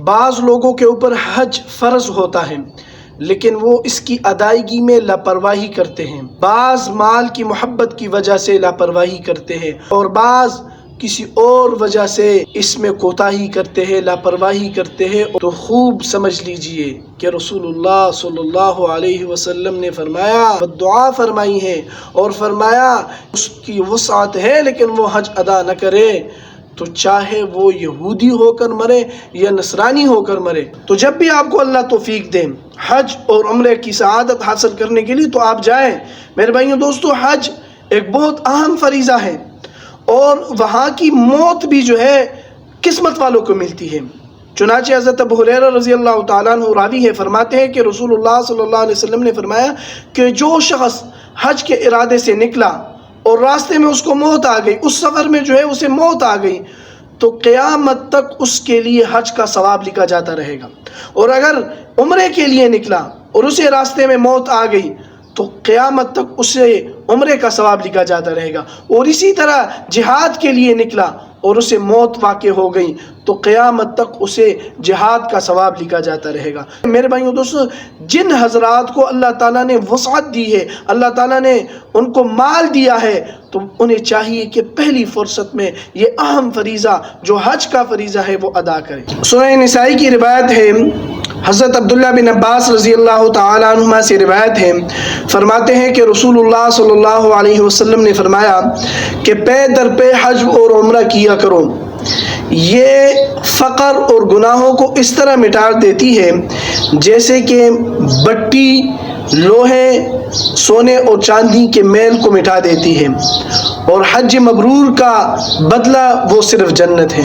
بعض لوگوں کے اوپر حج فرض ہوتا ہے لیکن وہ اس کی ادائیگی میں لاپرواہی کرتے ہیں، بعض مال کی محبت کی وجہ سے لاپرواہی کرتے ہیں، اور بعض کسی اور وجہ سے اس میں کوتاہی کرتے ہیں، لاپرواہی کرتے ہیں۔ تو خوب سمجھ لیجئے کہ رسول اللہ صلی اللہ علیہ وسلم نے فرمایا، دعا فرمائی ہے اور فرمایا اس کی وسعت ہے لیکن وہ حج ادا نہ کرے تو چاہے وہ یہودی ہو کر مرے یا نصرانی ہو کر مرے۔ تو جب بھی آپ کو اللہ توفیق دے حج اور عمرے کی سعادت حاصل کرنے کے لیے تو آپ جائیں۔ میرے بھائیوں دوستو، حج ایک بہت اہم فریضہ ہے اور وہاں کی موت بھی جو ہے قسمت والوں کو ملتی ہے۔ چنانچہ حضرت ابو ہریرہ رضی اللہ تعالیٰ عنہ راوی ہے، فرماتے ہیں کہ رسول اللہ صلی اللہ علیہ وسلم نے فرمایا کہ جو شخص حج کے ارادے سے نکلا اور راستے میں اس کو موت آ گئی، اس سفر میں جو ہے اسے موت آ گئی، تو قیامت تک اس کے لیے حج کا ثواب لکھا جاتا رہے گا۔ اور اگر عمرے کے لیے نکلا اور اسے راستے میں موت آ گئی تو قیامت تک اسے عمرے کا ثواب لکھا جاتا رہے گا۔ اور اسی طرح جہاد کے لیے نکلا اور اسے موت واقع ہو گئی تو قیامت تک اسے جہاد کا ثواب لکھا جاتا رہے گا۔ میرے بھائیوں دوستو، جن حضرات کو اللہ تعالیٰ نے وسعت دی ہے، اللہ تعالیٰ نے ان کو مال دیا ہے، تو انہیں چاہیے کہ پہلی فرصت میں یہ اہم فریضہ جو حج کا فریضہ ہے وہ ادا کریں۔ سنن نسائی کی روایت ہے، حضرت عبداللہ بن عباس رضی اللہ تعالیٰ عنہما سے روایت ہے، فرماتے ہیں کہ رسول اللہ صلی اللہ علیہ وسلم نے فرمایا کہ پے در پے حج اور عمرہ کیا کرو، یہ فقر اور گناہوں کو اس طرح مٹا دیتی ہے جیسے کہ بٹی لوہے، سونے اور چاندی کے میل کو مٹا دیتی ہے، اور حج مبرور کا بدلہ وہ صرف جنت ہے۔